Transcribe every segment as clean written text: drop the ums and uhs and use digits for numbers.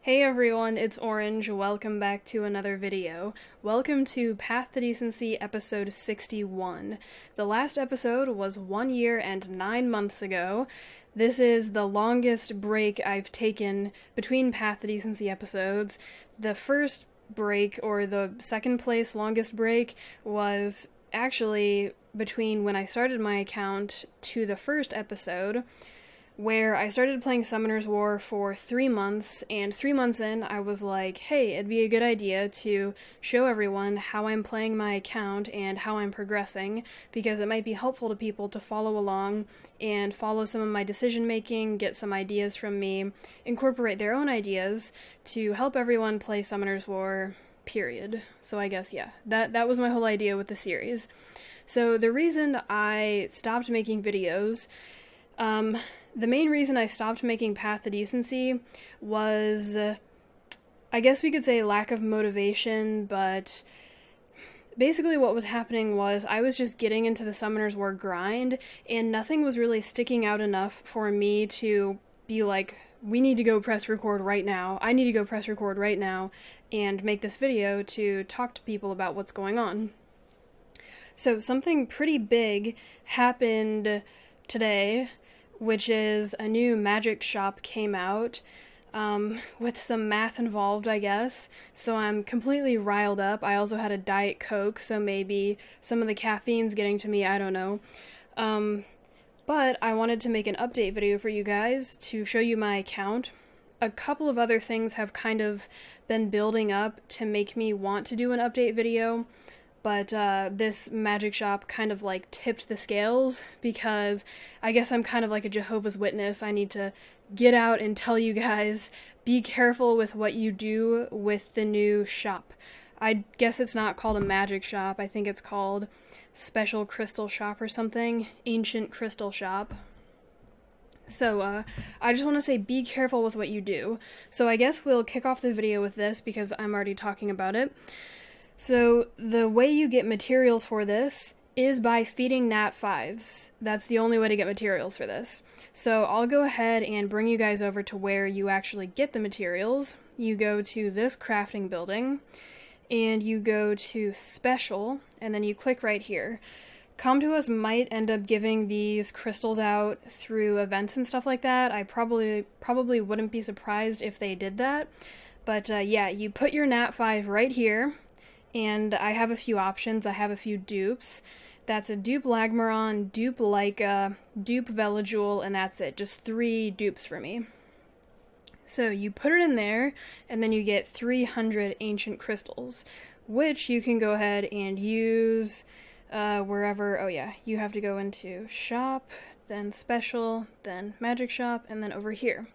Hey everyone, it's Orange. Welcome back to another video. Welcome to Path to Decency episode 61. The last episode was 1 year and 9 months ago. This is the longest break I've taken between Path to Decency episodes. The first break, or the second place longest break, was actually between when I started my account to the first episode, where I started playing Summoner's War for 3 months, and 3 months in, I was like, hey, it'd be a good idea to show everyone how I'm playing my account and how I'm progressing, because it might be helpful to people to follow along and follow some of my decision-making, get some ideas from me, incorporate their own ideas to help everyone play Summoner's War, period. So I guess, yeah, that was my whole idea with the series. So the reason I stopped making videos, the main reason I stopped making Path to Decency was, I guess we could say lack of motivation, but basically what was happening was I was just getting into the Summoner's War grind, and nothing was really sticking out enough for me to be like, we need to go press record right now, I need to go press record right now, and make this video to talk to people about what's going on. So something pretty big happened today, which is a new magic shop came out, with some math involved, I guess, so I'm completely riled up. I also had a Diet Coke, so maybe some of the caffeine's getting to me, I don't know. But I wanted to make an update video for you guys to show you my account. A couple of other things have kind of been building up to make me want to do an update video, but this magic shop kind of like tipped the scales, because I guess I'm kind of like a Jehovah's Witness. I need to get out and tell you guys, be careful with what you do with the new shop. I guess it's not called a magic shop, I think it's called Special Crystal Shop or something, Ancient Crystal Shop. So, I just want to say be careful with what you do. So I guess we'll kick off the video with this, because I'm already talking about it. So, the way you get materials for this is by feeding nat5s. That's the only way to get materials for this. So, I'll go ahead and bring you guys over to where you actually get the materials. You go to this crafting building, and you go to Special, and then you click right here. Come to Us might end up giving these crystals out through events and stuff like that. I probably wouldn't be surprised if they did that. But yeah, you put your nat5 right here. And I have a few options. I have a few dupes. That's a dupe Lagmaron, dupe Leica, dupe Velajewel, and that's it. Just 3 dupes for me. So you put it in there, and then you get 300 ancient crystals, which you can go ahead and use wherever. Oh yeah, you have to go into shop, then special, then magic shop, and then over here.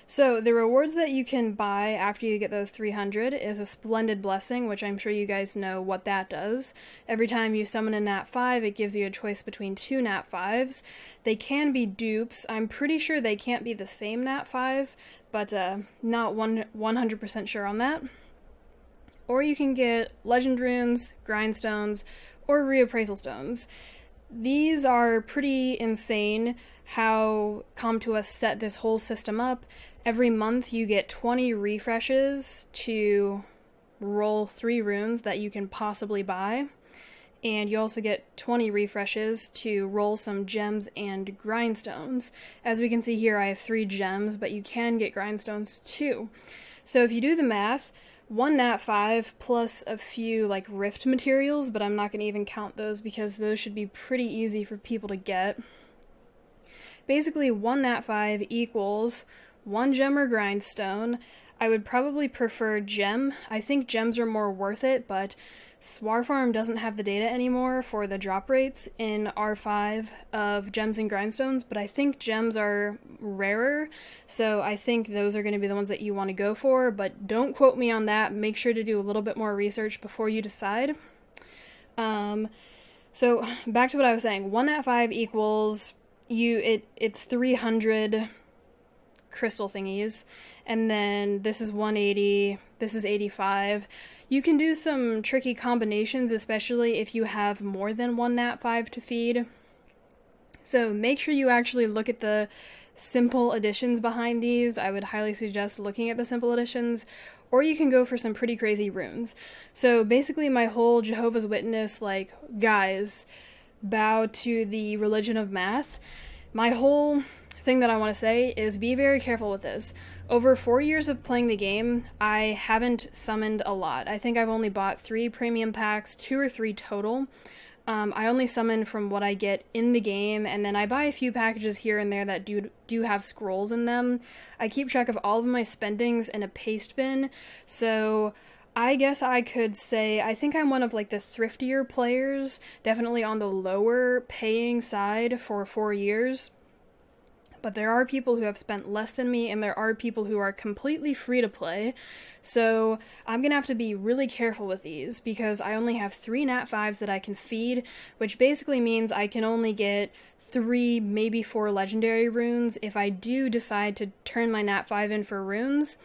So, the rewards that you can buy after you get those 300 is a Splendid Blessing, which I'm sure you guys know what that does. Every time you summon a nat5, it gives you a choice between 2 nat5s. They can be dupes. I'm pretty sure they can't be the same nat5, but not 100% sure on that. Or you can get Legend Runes, Grindstones, or Reappraisal Stones. These are pretty insane how Come to Us set this whole system up. Every month you get 20 refreshes to roll 3 runes that you can possibly buy. And you also get 20 refreshes to roll some gems and grindstones. As we can see here, I have 3 gems, but you can get grindstones too. So if you do the math, 1 nat5 plus a few like rift materials, but I'm not going to even count those because those should be pretty easy for people to get. Basically, 1 nat5 equals 1 gem or grindstone. I would probably prefer gem. I think gems are more worth it, but Swar Farm doesn't have the data anymore for the drop rates in R5 of gems and grindstones, but I think gems are rarer, so I think those are going to be the ones that you want to go for, but don't quote me on that. Make sure to do a little bit more research before you decide. So back to what I was saying. 1 nat5 equals it's 300 crystal thingies, and then this is 180, this is 85. You can do some tricky combinations, especially if you have more than 1 nat5 to feed. So make sure you actually look at the simple additions behind these, I would highly suggest looking at the simple additions, or you can go for some pretty crazy runes. So basically my whole Jehovah's Witness, like, guys, bow to the religion of math, my whole thing that I want to say is be very careful with this. Over 4 years of playing the game, I haven't summoned a lot. I think I've only bought 3 premium packs, 2 or 3 total. I only summon from what I get in the game, and then I buy a few packages here and there that do have scrolls in them. I keep track of all of my spendings in a paste bin, so I guess I could say I think I'm one of like the thriftier players, definitely on the lower paying side for 4 years. But there are people who have spent less than me, and there are people who are completely free to play. So I'm going to have to be really careful with these, because I only have 3 Nat 5s that I can feed, which basically means I can only get 3, maybe 4 legendary runes if I do decide to turn my Nat 5 in for runes.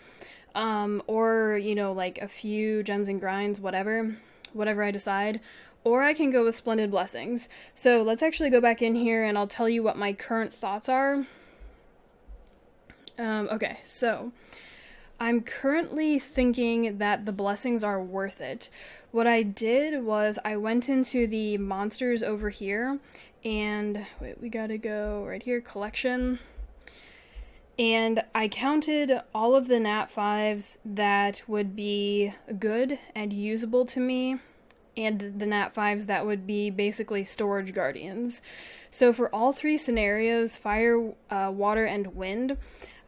Or, you know, like a few gems and grinds, whatever I decide. Or I can go with Splendid Blessings. So let's actually go back in here and I'll tell you what my current thoughts are. Okay, so I'm currently thinking that the blessings are worth it. What I did was I went into the monsters over here, and wait, we gotta go right here, collection. And I counted all of the Nat 5s that would be good and usable to me, and the Nat 5s that would be basically storage guardians. So for all 3 scenarios, fire, water, and wind,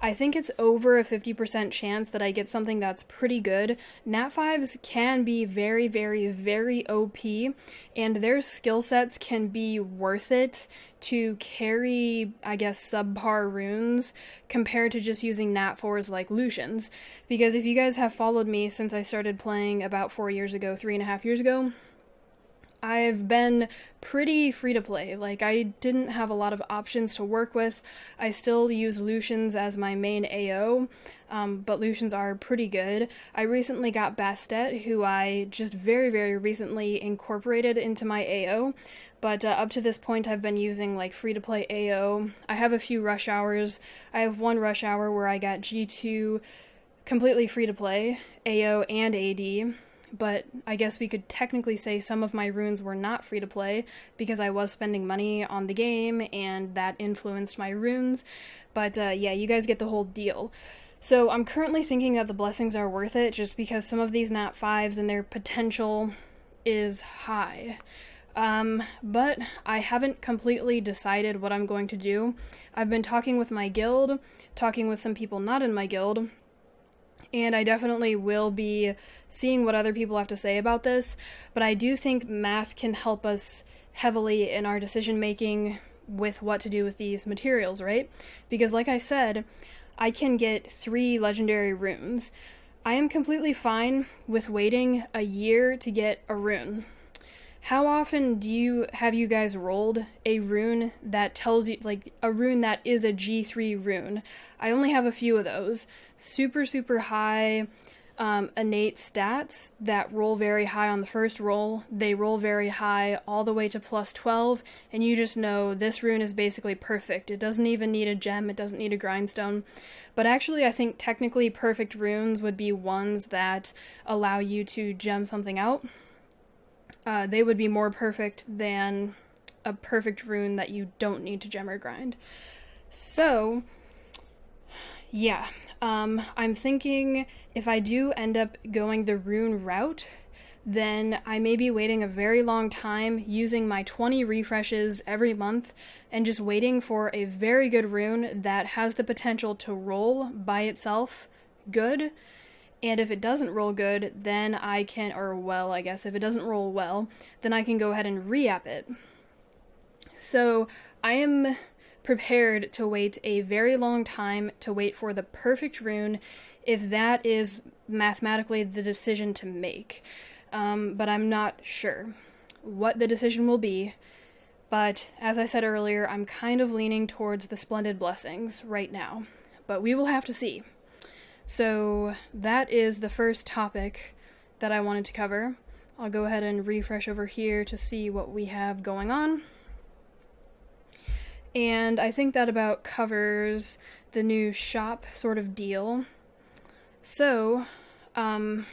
I think it's over a 50% chance that I get something that's pretty good. Nat 5s can be very, very, very OP, and their skill sets can be worth it to carry, I guess, subpar runes compared to just using Nat 4s like Lucians. Because if you guys have followed me since I started playing about 4 years ago, 3.5 years ago, I've been pretty free to play. Like, I didn't have a lot of options to work with. I still use Lucians as my main AO, but Lucians are pretty good. I recently got Bastet, who I just very, very recently incorporated into my AO, but up to this point I've been using like free to play AO. I have a few rush hours. I have one rush hour where I got G2 completely free to play, AO and AD. But I guess we could technically say some of my runes were not free to play because I was spending money on the game and that influenced my runes. But yeah, you guys get the whole deal. So I'm currently thinking that the blessings are worth it just because some of these Nat 5s and their potential is high. But I haven't completely decided what I'm going to do. I've been talking with my guild, talking with some people not in my guild, and I definitely will be seeing what other people have to say about this, but I do think math can help us heavily in our decision making with what to do with these materials, right? Because like I said, I can get 3 legendary runes. I am completely fine with waiting a year to get a rune. How often have you guys rolled a rune that tells you, like, a rune that is a G3 rune? I only have a few of those. Super, super high innate stats that roll very high on the first roll. They roll very high all the way to plus 12, and you just know this rune is basically perfect. It doesn't even need a gem, it doesn't need a grindstone. But actually, I think technically perfect runes would be ones that allow you to gem something out. They would be more perfect than a perfect rune that you don't need to gem or grind. So, yeah, I'm thinking if I do end up going the rune route, then I may be waiting a very long time using my 20 refreshes every month and just waiting for a very good rune that has the potential to roll by itself good. And if it doesn't roll good, then I can, or well, I guess, if it doesn't roll well, then I can go ahead and re-app it. So I am prepared to wait a very long time to wait for the perfect rune if that is mathematically the decision to make. But I'm not sure what the decision will be. But as I said earlier, I'm kind of leaning towards the Splendid Blessings right now. But we will have to see. So that is the first topic that I wanted to cover. I'll go ahead and refresh over here to see what we have going on. And I think that about covers the new shop sort of deal. So, I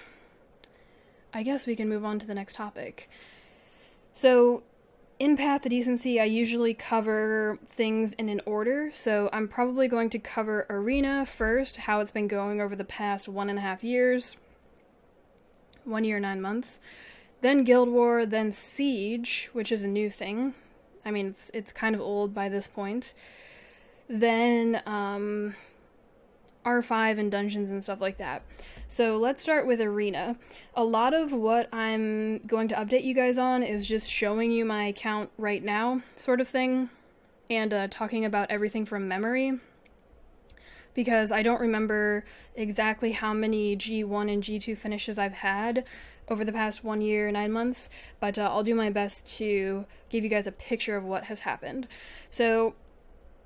guess we can move on to the next topic. So, in Path to Decency, I usually cover things in an order, so I'm probably going to cover Arena first, how it's been going over the past 1.5 years. 1 year, 9 months. Then Guild War, then Siege, which is a new thing. I mean, it's kind of old by this point. Then R5 and dungeons and stuff like that. So let's start with Arena. A lot of what I'm going to update you guys on is just showing you my account right now, sort of thing, and talking about everything from memory, because I don't remember exactly how many G1 and G2 finishes I've had over the past 1 year, 9 months, but I'll do my best to give you guys a picture of what has happened. So,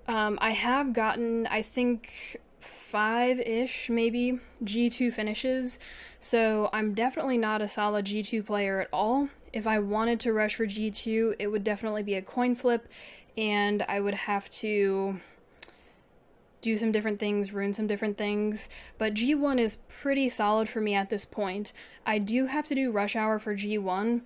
I have gotten, I think, 5-ish, maybe, G2 finishes, so I'm definitely not a solid G2 player at all. If I wanted to rush for G2, it would definitely be a coin flip, and I would have to do some different things, rune some different things, but G1 is pretty solid for me at this point. I do have to do rush hour for G1,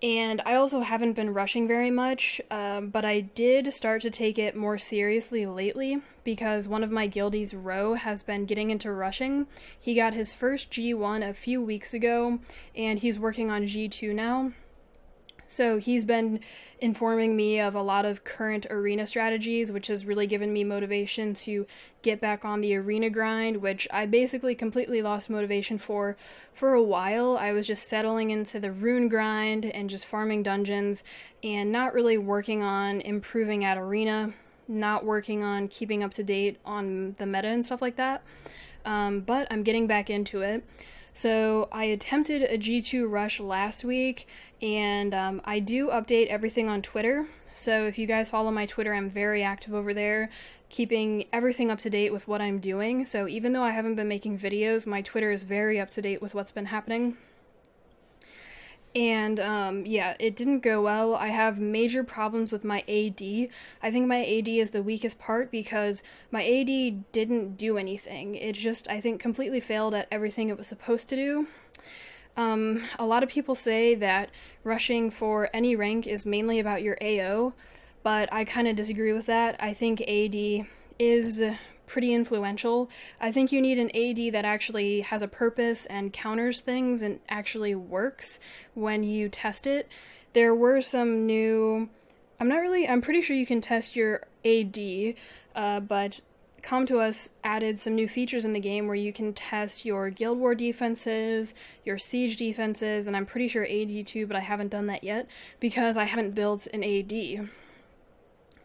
and I also haven't been rushing very much, but I did start to take it more seriously lately, because one of my guildies, Ro, has been getting into rushing. He got his first G1 a few weeks ago, and he's working on G2 now. So he's been informing me of a lot of current arena strategies, which has really given me motivation to get back on the arena grind, which I basically completely lost motivation for a while. I was just settling into the rune grind and just farming dungeons and not really working on improving at arena, not working on keeping up to date on the meta and stuff like that. But I'm getting back into it. So I attempted a G2 rush last week, and I do update everything on Twitter. So if you guys follow my Twitter, I'm very active over there, keeping everything up to date with what I'm doing. So even though I haven't been making videos, my Twitter is very up to date with what's been happening. And yeah, it didn't go well. I have major problems with my AD. I think my AD is the weakest part because my AD didn't do anything. It just, I think, completely failed at everything it was supposed to do. A lot of people say that rushing for any rank is mainly about your AO, but I kind of disagree with that. I think AD is pretty influential. I think you need an AD that actually has a purpose and counters things and actually works when you test it. There were some new... I'm pretty sure you can test your AD, but Come To Us added some new features in the game where you can test your Guild War defenses, your Siege defenses, and I'm pretty sure AD too, but I haven't done that yet because I haven't built an AD.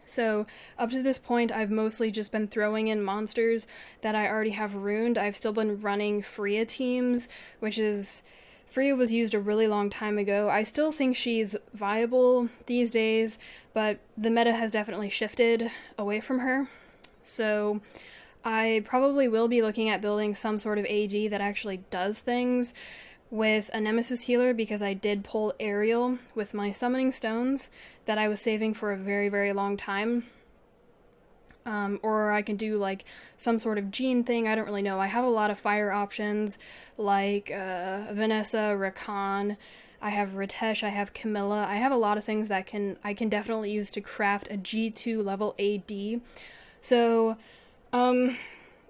So, up to this point, I've mostly just been throwing in monsters that I already have runed. I've still been running Freya teams, which is... Freya was used a really long time ago. I still think she's viable these days, but the meta has definitely shifted away from her. So, I probably will be looking at building some sort of AD that actually does things with a Nemesis healer, because I did pull Aerial with my summoning stones that I was saving for a very, very long time. Or I can do like some sort of Jean thing, I don't really know. I have a lot of fire options like Vanessa, Rakan, I have Ritesh, I have Camilla. I have a lot of things that I can definitely use to craft a G2 level AD. So,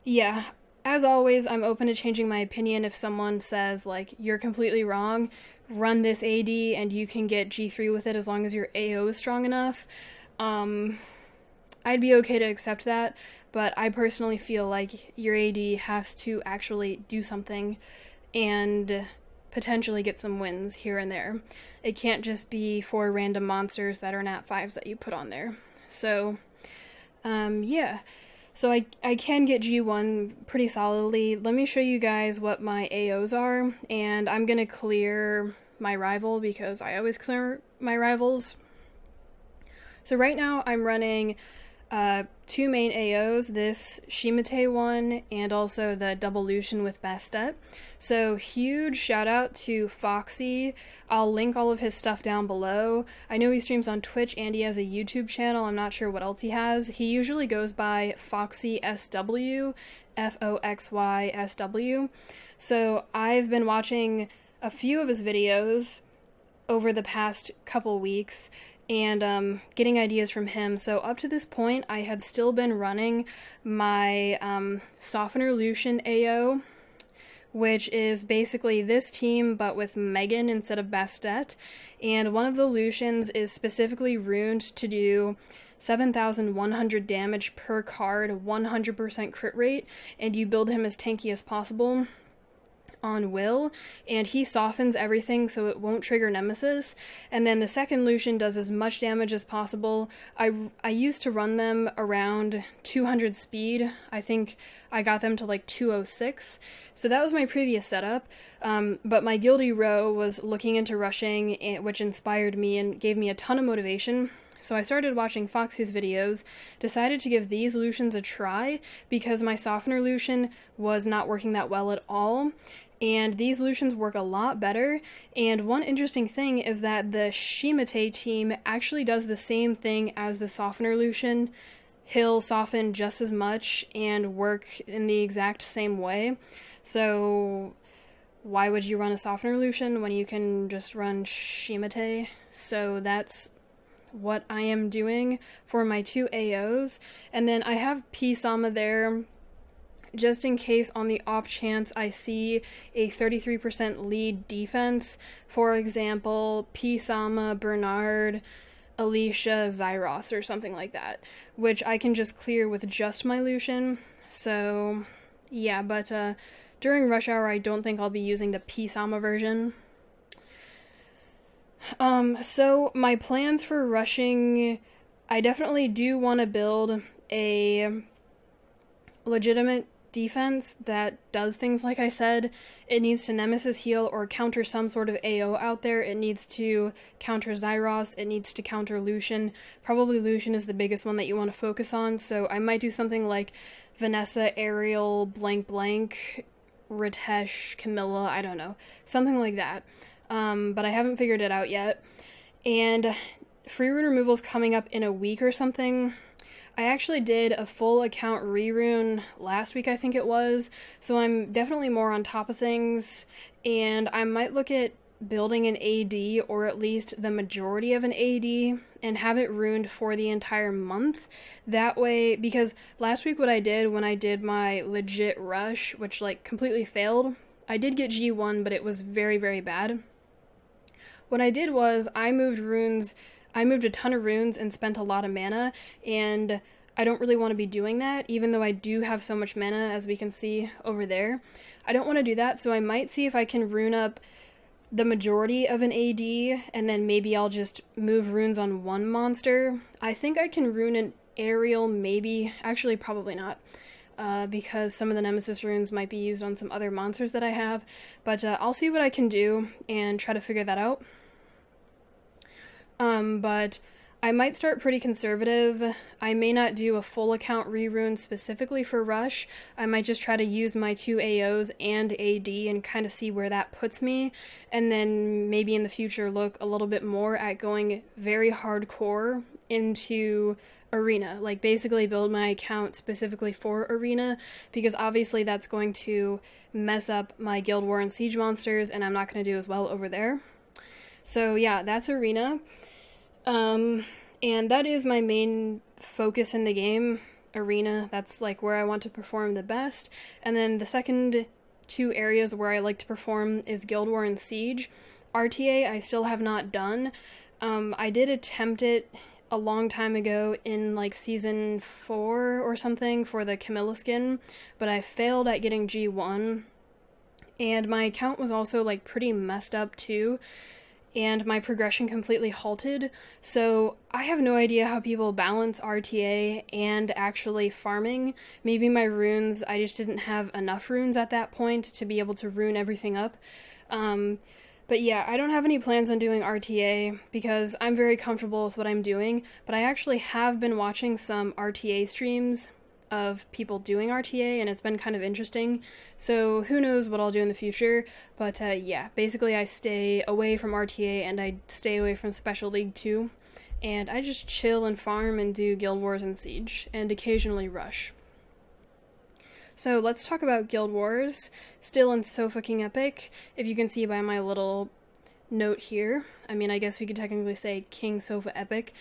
yeah. As always, I'm open to changing my opinion if someone says, like, you're completely wrong, run this AD and you can get G3 with it as long as your AO is strong enough. I'd be okay to accept that, but I personally feel like your AD has to actually do something and potentially get some wins here and there. It can't just be for random monsters that are nat 5s that you put on there. So, yeah. So I can get G1 pretty solidly. Let me show you guys what my AOs are, and I'm gonna clear my rival because I always clear my rivals. So right now I'm running two main AOs, this Shimate one and also the double Lucian with Bastet. So huge shout out to Foxy. I'll link all of his stuff down below. I know he streams on Twitch and he has a YouTube channel. I'm not sure what else he has. He usually goes by Foxy SW, FOXY SW. So I've been watching a few of his videos over the past couple weeks and getting ideas from him. So up to this point, I had still been running my Softener Lucian AO, which is basically this team but with Megan instead of Bastet, and one of the Lucians is specifically runed to do 7,100 damage per card, 100% crit rate, and you build him as tanky as possible on will, and he softens everything so it won't trigger Nemesis. And then the second Lucian does as much damage as possible. I used to run them around 200 speed. I think I got them to like 206. So that was my previous setup. But my guilty row was looking into rushing, which inspired me and gave me a ton of motivation. So I started watching Foxy's videos, decided to give these Lucians a try because my Softener Lucian was not working that well at all. And these Lucians work a lot better, and one interesting thing is that the Shimate team actually does the same thing as the Softener Lucian. He'll soften just as much and work in the exact same way. So why would you run a Softener Lucian when you can just run Shimate? So that's what I am doing for my two AOs. And then I have P-Sama there just in case on the off chance I see a 33% lead defense. For example, P-Sama, Bernard, Alicia, Zyros, or something like that, which I can just clear with just my Lucian. So yeah, but during rush hour I don't think I'll be using the P-Sama version. So my plans for rushing, I definitely do want to build a legitimate defense that does things like I said. It needs to Nemesis heal or counter some sort of AO out there. It needs to counter Zyros. It needs to counter Lucian. Probably Lucian is the biggest one that you want to focus on, so I might do something like Vanessa, Ariel, blank blank, Ritesh, Camilla, I don't know. Something like that. But I haven't figured it out yet. And free rune removal's coming up in a week or something. I actually did a full account rerune last week, I think it was, so I'm definitely more on top of things, and I might look at building an AD, or at least the majority of an AD, and have it runed for the entire month. That way, because last week what I did when I did my legit rush, which like completely failed, I did get G1, but it was very, very bad. What I did was I moved a ton of runes and spent a lot of mana, and I don't really want to be doing that, even though I do have so much mana, as we can see over there. I don't want to do that, so I might see if I can rune up the majority of an AD, and then maybe I'll just move runes on one monster. I think I can rune an Ariel, maybe. Actually, probably not, because some of the Nemesis runes might be used on some other monsters that I have, but I'll see what I can do and try to figure that out. But I might start pretty conservative. I may not do a full account rerune specifically for Rush. I might just try to use my two AOs and AD and kind of see where that puts me, and then maybe in the future look a little bit more at going very hardcore into Arena, like basically build my account specifically for Arena, because obviously that's going to mess up my Guild War and Siege monsters, and I'm not going to do as well over there. So yeah, that's Arena. And that is my main focus in the game, Arena. That's like where I want to perform the best. And then the second two areas where I like to perform is Guild War and Siege. RTA I still have not done. I did attempt it a long time ago in like season 4 or something for the Camilla skin, but I failed at getting G1. And my account was also like pretty messed up too, and my progression completely halted, so I have no idea how people balance RTA and actually farming. Maybe my runes, I just didn't have enough runes at that point to be able to rune everything up. But yeah, I don't have any plans on doing RTA because I'm very comfortable with what I'm doing, but I actually have been watching some RTA streams of people doing RTA, and it's been kind of interesting. So who knows what I'll do in the future, but yeah, basically I stay away from RTA and I stay away from Special League 2, and I just chill and farm and do Guild Wars and Siege, and occasionally rush. So let's talk about Guild Wars, still in so fucking epic, if you can see by my little note here. I mean, I guess we could technically say King Sofa Epic,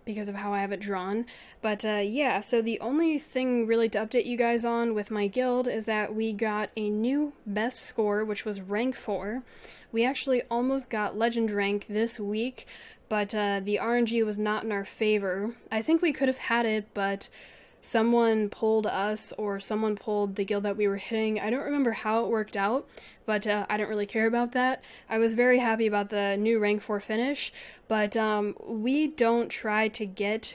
because of how I have it drawn. But yeah, so the only thing really to update you guys on with my guild is that we got a new best score, which was rank 4. We actually almost got legend rank this week, but the RNG was not in our favor. I think we could have had it, but someone pulled us, or someone pulled the guild that we were hitting. I don't remember how it worked out, but I don't really care about that. I was very happy about the new rank 4 finish, but we don't try to get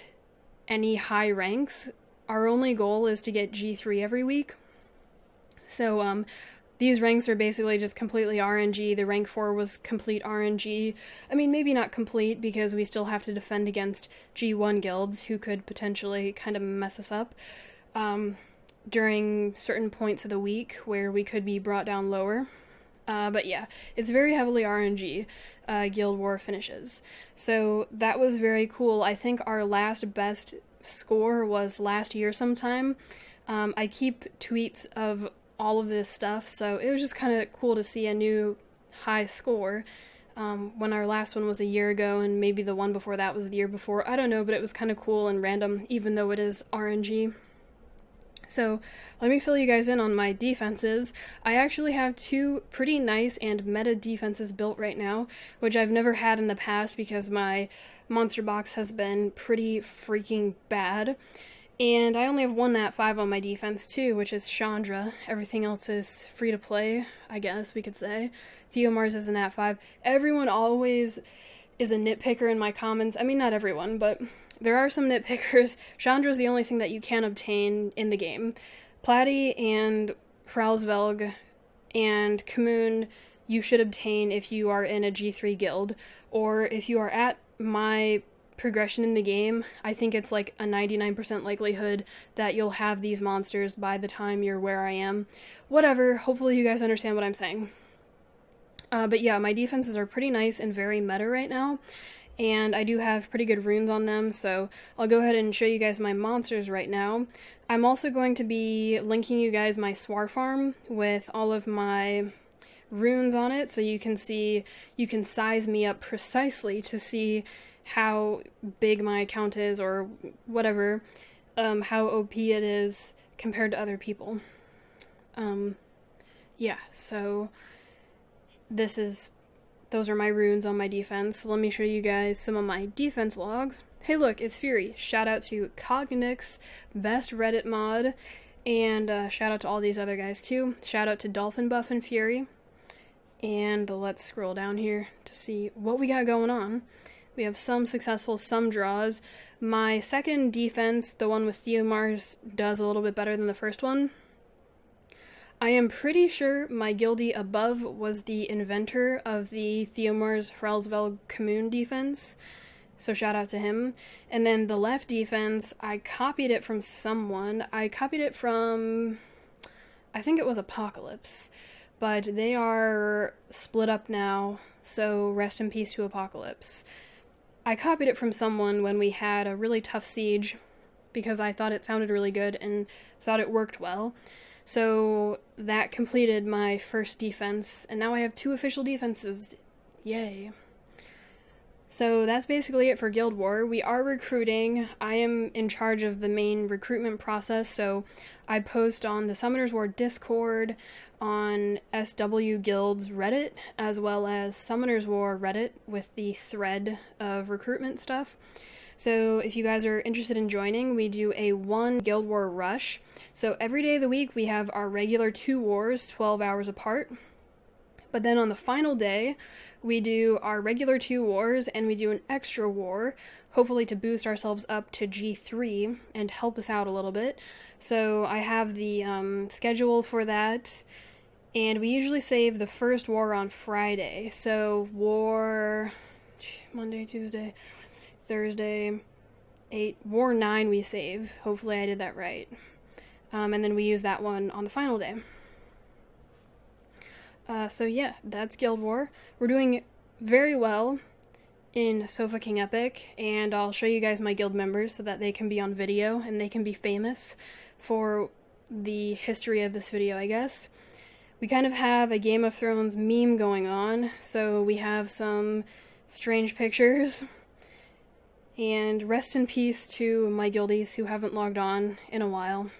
any high ranks. Our only goal is to get G3 every week. So these ranks are basically just completely RNG. The rank 4 was complete RNG. I mean, maybe not complete, because we still have to defend against G1 guilds who could potentially kind of mess us up during certain points of the week where we could be brought down lower. But yeah, it's very heavily RNG, Guild War finishes. So that was very cool. I think our last best score was last year sometime. I keep tweets of all of this stuff, so it was just kind of cool to see a new high score when our last one was a year ago, and maybe the one before that was the year before. I don't know, but it was kind of cool and random, even though it is RNG. So let me fill you guys in on my defenses. I actually have 2 pretty nice and meta defenses built right now, which I've never had in the past because my monster box has been pretty freaking bad. And I only have 1 Nat 5 on my defense too, which is Chandra. Everything else is free to play, I guess we could say. Theomars is a Nat 5. Everyone always is a nitpicker in my comments. I mean, not everyone, but there are some nitpickers. Chandra is the only thing that you can obtain in the game. Platy and Hralsvelg and Kamoon you should obtain if you are in a G3 guild, or if you are at my progression in the game, I think it's like a 99% likelihood that you'll have these monsters by the time you're where I am. Whatever, hopefully you guys understand what I'm saying. But yeah, my defenses are pretty nice and very meta right now, and I do have pretty good runes on them, so I'll go ahead and show you guys my monsters right now. I'm also going to be linking you guys my Swar farm with all of my runes on it, so you can see, you can size me up precisely to see how big my account is, or whatever, how OP it is compared to other people. Yeah, so those are my runes on my defense. Let me show you guys some of my defense logs. Hey look, it's Fury. Shout out to Cognix, best Reddit mod, and shout out to all these other guys too. Shout out to Dolphin Buff and Fury. And let's scroll down here to see what we got going on. We have some successful, some draws. My second defense, the one with Theomars, does a little bit better than the first one. I am pretty sure my guildie above was the inventor of the Theomars Hralsvelg Kamoon defense, so shout out to him. And then the left defense, I copied it from someone. I copied it from, I think it was Apocalypse, but they are split up now, so rest in peace to Apocalypse. I copied it from someone when we had a really tough siege, because I thought it sounded really good and thought it worked well. So that completed my first defense, and now I have 2 official defenses. Yay. So that's basically it for Guild War. We are recruiting. I am in charge of the main recruitment process, so I post on the Summoners War Discord, on SW Guild's Reddit, as well as Summoners War Reddit with the thread of recruitment stuff. So if you guys are interested in joining, we do a 1 Guild War rush. So every day of the week we have our regular 2 wars, 12 hours apart. But then on the final day, we do our regular 2 wars, and we do an extra war, hopefully to boost ourselves up to G3 and help us out a little bit. So I have the schedule for that, And we usually save the first war on Friday. So war Monday, Tuesday, Thursday, 8, war 9 we save. Hopefully I did that right. And then we use that one on the final day. So yeah, that's Guild War. We're doing very well in Sofa King Epic, and I'll show you guys my guild members so that they can be on video and they can be famous for the history of this video, I guess. We kind of have a Game of Thrones meme going on, so we have some strange pictures. And rest in peace to my guildies who haven't logged on in a while.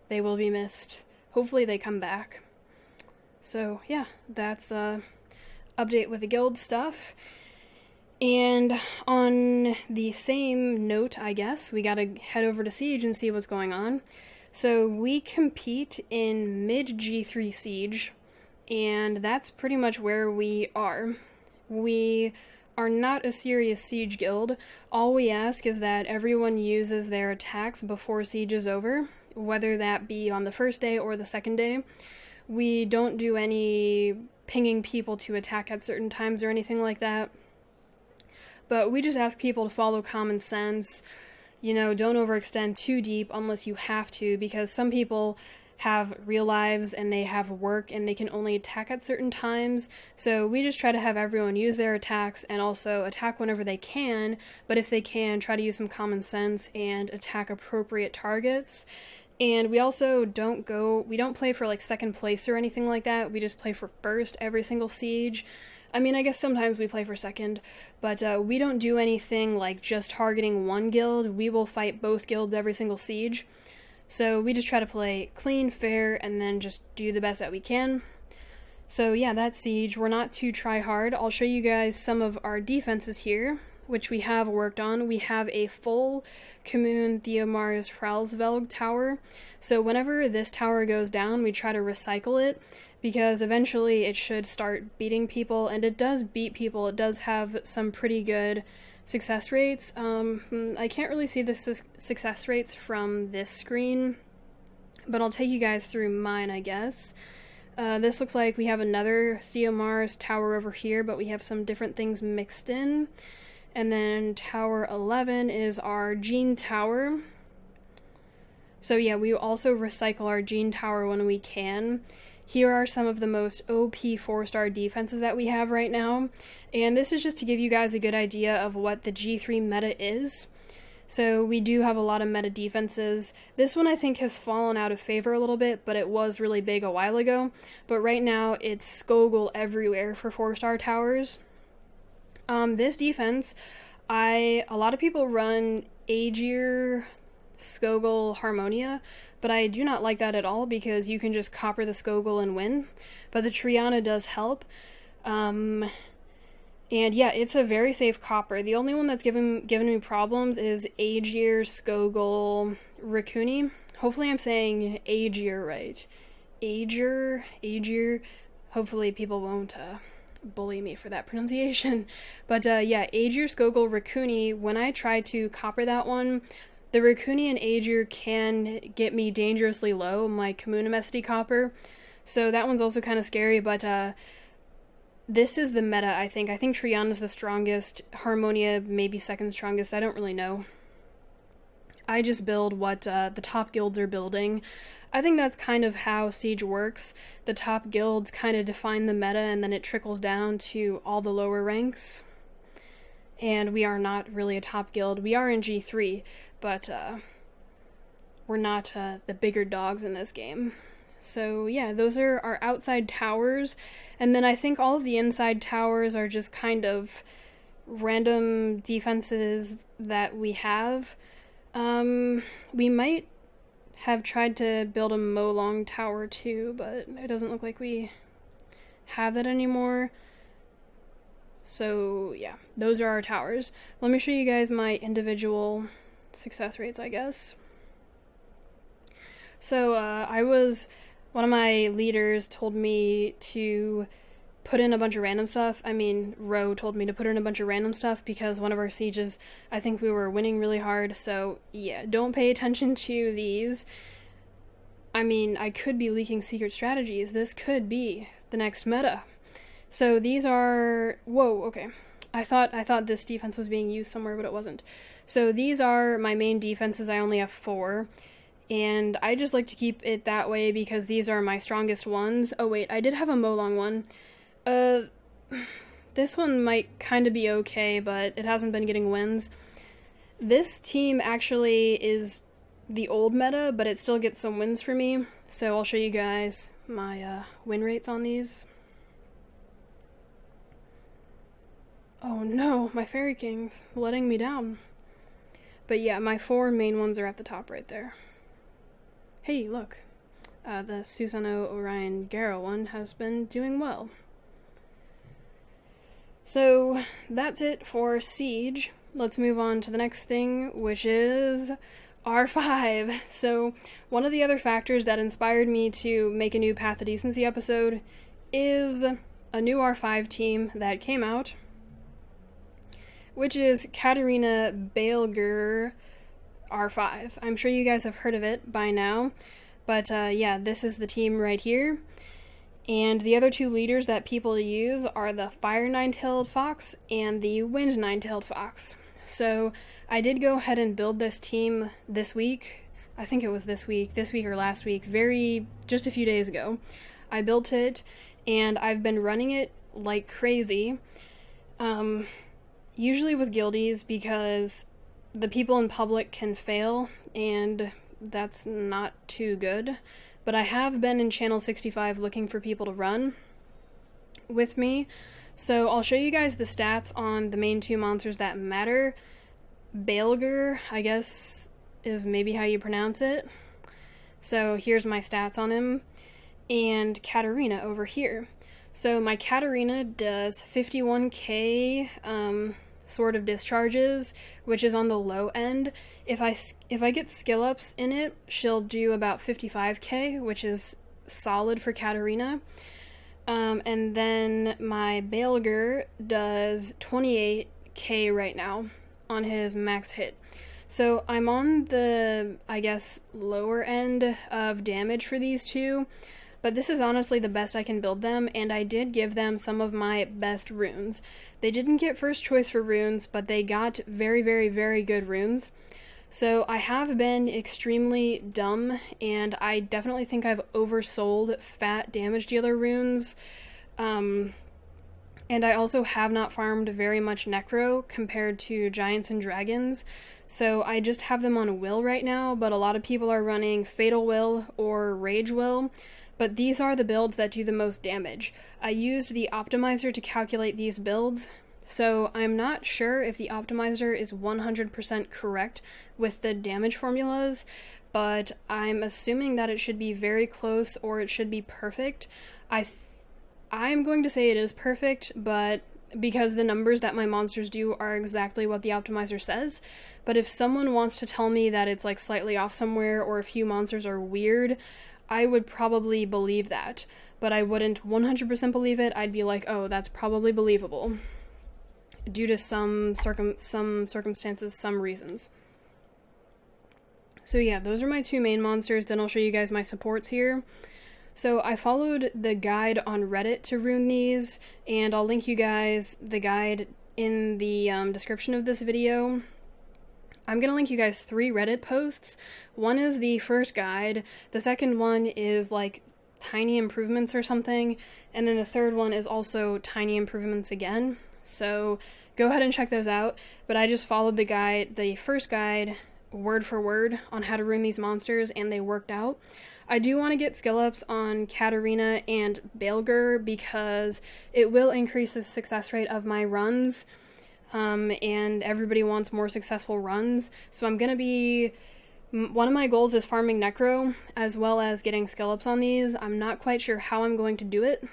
They will be missed. Hopefully they come back. So yeah, that's update with the guild stuff. And on the same note, I guess, we gotta head over to Siege and see what's going on. So we compete in mid G3 Siege, and that's pretty much where we are. We are not a serious Siege guild. All we ask is that everyone uses their attacks before Siege is over, whether that be on the first day or the second day. We don't do any pinging people to attack at certain times or anything like that. But we just ask people to follow common sense. You know, don't overextend too deep unless you have to, because some people have real lives and they have work and they can only attack at certain times. So we just try to have everyone use their attacks and also attack whenever they can, but if they can, try to use some common sense and attack appropriate targets. And we also don't play for like second place or anything like that. We just play for first every single siege. I mean, I guess sometimes we play for second, but we don't do anything like just targeting one guild. We will fight both guilds every single siege. So we just try to play clean, fair, and then just do the best that we can. So yeah, that's Siege. We're not too try-hard. I'll show you guys some of our defenses here, which we have worked on. We have a full Commune Theomar's Fralsvelg tower. So whenever this tower goes down, we try to recycle it, because eventually it should start beating people, and it does beat people. It does have some pretty good success rates. I can't really see the success rates from this screen, but I'll take you guys through mine, I guess. This looks like we have another Theomar's tower over here, but we have some different things mixed in. And then Tower 11 is our Jean Tower. So yeah, we also recycle our Jean Tower when we can. Here are some of the most OP 4-star defenses that we have right now, and this is just to give you guys a good idea of what the G3 meta is. So we do have a lot of meta defenses. This one I think has fallen out of favor a little bit, but it was really big a while ago. But right now it's Skogul everywhere for 4-star towers. This defense, a lot of people run Aegir, Skogul, Harmonia, but I do not like that at all, because you can just copper the Skogul and win. But the Triana does help. And yeah, it's a very safe copper. The only one that's given me problems is Aegir, Skogul, Rikuni. Hopefully I'm saying Aegir right. Aegir. Hopefully people won't bully me for that pronunciation. But yeah, Aegir, Skogul, Rikuni, when I try to copper that one, the Rikuni and Aegir can get me dangerously low, my Commune Messity copper. So that one's also kind of scary, but this is the meta, I think. I think Triana's the strongest, Harmonia maybe second strongest, I don't really know. I just build what the top guilds are building. I think that's kind of how Siege works. The top guilds kind of define the meta, and then it trickles down to all the lower ranks. And we are not really a top guild. We are in G3, but we're not the bigger dogs in this game. So yeah, those are our outside towers, and then I think all of the inside towers are just kind of random defenses that we have. We might have tried to build a Molong tower too, but it doesn't look like we have that anymore. So yeah, those are our towers. Let me show you guys my individual success rates, I guess. So one of my leaders told me to put in a bunch of random stuff. I mean, Ro told me to put in a bunch of random stuff because one of our sieges, I think we were winning really hard. So yeah, don't pay attention to these. I mean, I could be leaking secret strategies. This could be the next meta. So these are... Whoa, okay. I thought this defense was being used somewhere, but it wasn't. So these are my main defenses. I only have 4. And I just like to keep it that way because these are my strongest ones. Oh wait, I did have a Molong one. This one might kind of be okay, but it hasn't been getting wins. This team actually is the old meta, but it still gets some wins for me. So I'll show you guys my win rates on these. Oh no, my Fairy King's letting me down. But yeah, my 4 main ones are at the top right there. Hey, look. The Susanoo Orengelol one has been doing well. So that's it for Siege. Let's move on to the next thing, which is R5. So one of the other factors that inspired me to make a new Path of Decency episode is a new R5 team that came out, which is Katarina baleygr R5. I'm sure you guys have heard of it by now, but yeah, this is the team right here. And the other 2 leaders that people use are the Fire Nine-Tailed Fox and the Wind Nine-Tailed Fox. So I did go ahead and build this team this week. I think it was this week or last week, just a few days ago. I built it, and I've been running it like crazy. Usually with guildies, because the people in public can fail, and that's not too good. But I have been in Channel 65 looking for people to run with me. So I'll show you guys the stats on the main 2 monsters that matter. Baleygr, I guess, is maybe how you pronounce it. So here's my stats on him. And Katarina over here. So my Katarina does 51k Sword of Discharges, which is on the low end. If I get skill ups in it, she'll do about 55k, which is solid for Katarina. And then my baleygr does 28k right now on his max hit. So I'm on the, I guess, lower end of damage for these 2, but this is honestly the best I can build them, and I did give them some of my best runes. They didn't get first choice for runes, but they got very, very, very good runes. So I have been extremely dumb, and I definitely think I've oversold fat damage dealer runes. And I also have not farmed very much Necro compared to Giants and Dragons. So I just have them on Will right now, but a lot of people are running Fatal Will or Rage Will. But these are the builds that do the most damage. I used the optimizer to calculate these builds, so I'm not sure if the optimizer is 100% correct with the damage formulas, but I'm assuming that it should be very close or it should be perfect. I'm going to say it is perfect, but because the numbers that my monsters do are exactly what the optimizer says. But if someone wants to tell me that it's like slightly off somewhere or a few monsters are weird, I would probably believe that, but I wouldn't 100% believe it. I'd be like, oh, that's probably believable due to some circumstances, some reasons. So yeah, those are my 2 main monsters. Then I'll show you guys my supports here. So I followed the guide on Reddit to rune these, and I'll link you guys the guide in the description of this video. I'm going to link you guys 3 Reddit posts. One is the first guide, the second one is like tiny improvements or something, and then the third one is also tiny improvements again. So go ahead and check those out. But I just followed the first guide, word for word on how to rune these monsters, and they worked out. I do want to get skill ups on Katarina and baleygr because it will increase the success rate of my runs. And everybody wants more successful runs, so I'm gonna be... One of my goals is farming Necro, as well as getting skill ups on these. I'm not quite sure how I'm going to do it.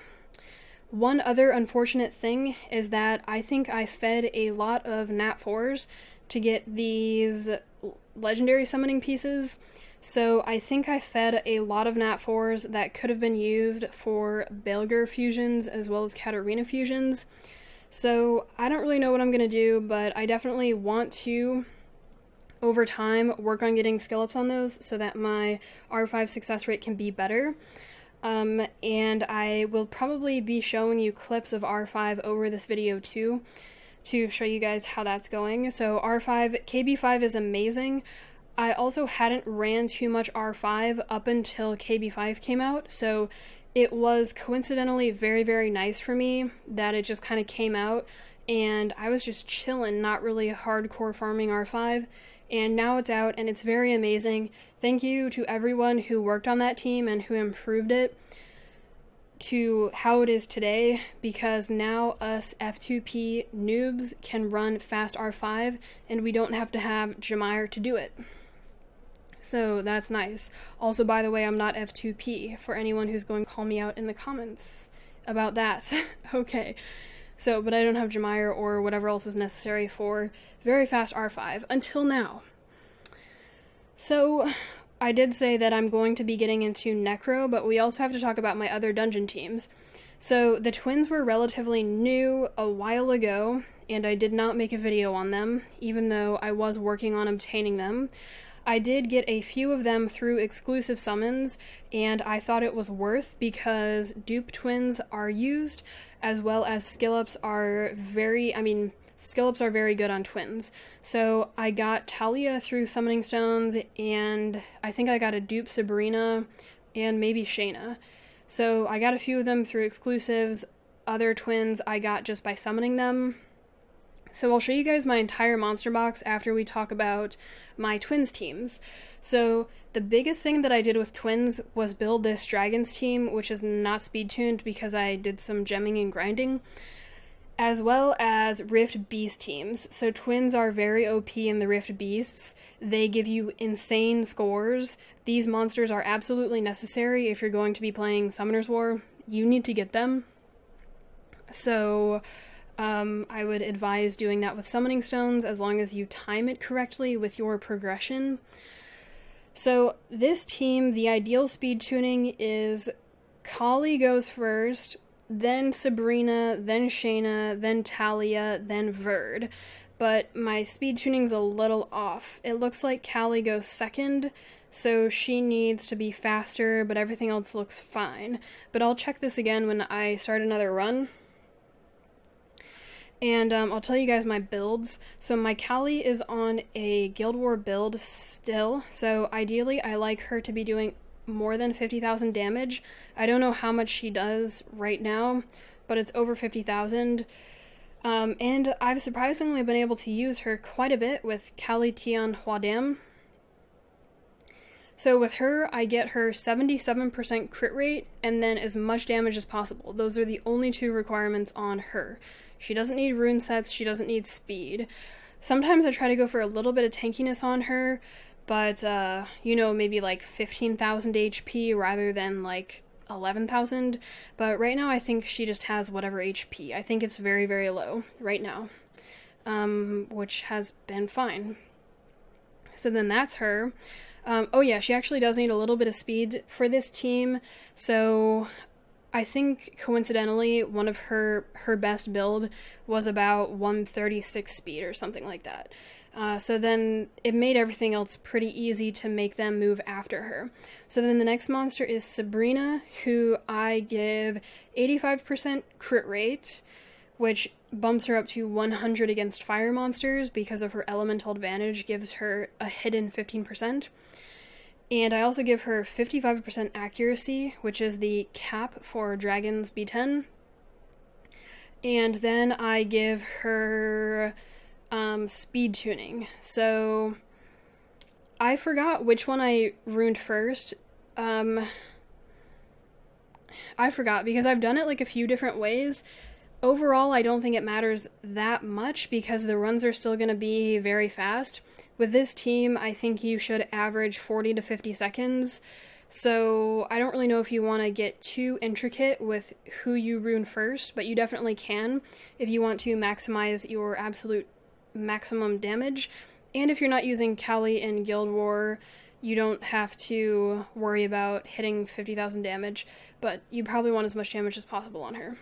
One other unfortunate thing is that I think I fed a lot of Nat 4s to get these legendary summoning pieces, so I think I fed a lot of Nat 4s that could have been used for baleygr fusions as well as Katarina fusions. So I don't really know what I'm going to do, but I definitely want to over time work on getting skill ups on those so that my R5 success rate can be better. And I will probably be showing you clips of R5 over this video too, to show you guys how that's going. So R5, KB5 is amazing. I also hadn't ran too much R5 up until KB5 came out, so it was coincidentally very, very nice for me that it just kind of came out, and I was just chilling, not really hardcore farming R5, and now it's out, and it's very amazing. Thank you to everyone who worked on that team and who improved it to how it is today, because now us F2P noobs can run fast R5, and we don't have to have Jemire to do it. So that's nice. Also, by the way, I'm not F2P, for anyone who's going to call me out in the comments about that. Okay. So, but I don't have Jemire or whatever else was necessary for very fast R5, until now. So, I did say that I'm going to be getting into Necro, but we also have to talk about my other dungeon teams. So, the twins were relatively new a while ago, and I did not make a video on them, even though I was working on obtaining them. I did get a few of them through exclusive summons, and I thought it was worth because dupe twins are used, as well as skill-ups are very good on twins. So I got Talia through summoning stones, and I think I got a dupe Sabrina, and maybe Shayna. So I got a few of them through exclusives. Other twins I got just by summoning them. So I'll show you guys my entire monster box after we talk about my twins teams. So the biggest thing that I did with twins was build this dragons team, which is not speed tuned because I did some gemming and grinding, as well as rift beast teams. So twins are very OP in the rift beasts. They give you insane scores. These monsters are absolutely necessary if you're going to be playing Summoner's War. You need to get them. So I would advise doing that with summoning stones as long as you time it correctly with your progression. So this team, the ideal speed tuning is Kali goes first, then Sabrina, then Shayna, then Talia, then Verd. But my speed tuning's a little off. It looks like Kali goes second, so she needs to be faster, but everything else looks fine. But I'll check this again when I start another run. And I'll tell you guys my builds. So my Kali is on a Guild War build still, so ideally I like her to be doing more than 50,000 damage. I don't know how much she does right now, but it's over 50,000. And I've surprisingly been able to use her quite a bit with Kali Tian Huadam. So with her, I get her 77% crit rate and then as much damage as possible. Those are the only two requirements on her. She doesn't need rune sets, she doesn't need speed. Sometimes I try to go for a little bit of tankiness on her, but, maybe like 15,000 HP rather than like 11,000. But right now I think she just has whatever HP. I think it's very, very low right now, which has been fine. So then that's her. She actually does need a little bit of speed for this team, so I think coincidentally one of her best build was about 136 speed or something like that. So then it made everything else pretty easy to make them move after her. So then the next monster is Sabrina, who I give 85% crit rate, which bumps her up to 100 against fire monsters because of her elemental advantage, gives her a hidden 15%. And I also give her 55% accuracy, which is the cap for Dragons B10. And then I give her speed tuning. So I forgot which one I runed first. I forgot because I've done it like a few different ways. Overall, I don't think it matters that much because the runs are still going to be very fast. With this team, I think you should average 40 to 50 seconds. So I don't really know if you want to get too intricate with who you rune first, but you definitely can if you want to maximize your absolute maximum damage. And if you're not using Kali in Guild War, you don't have to worry about hitting 50,000 damage, but you probably want as much damage as possible on her.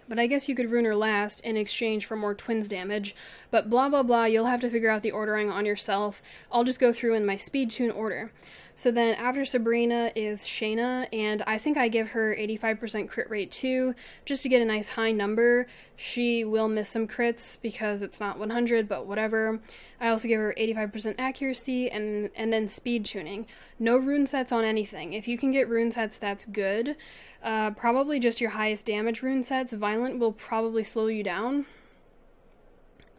but I guess you could rune her last in exchange for more twins damage, but blah blah blah, you'll have to figure out the ordering on yourself. I'll just go through in my speed tune order. So then after Sabrina is Shayna, and I think I give her 85% crit rate too, just to get a nice high number. She will miss some crits because it's not 100, but whatever. I also give her 85% accuracy and then speed tuning. No rune sets on anything. If you can get rune sets, that's good. Probably just your highest damage rune sets. Violent will probably slow you down.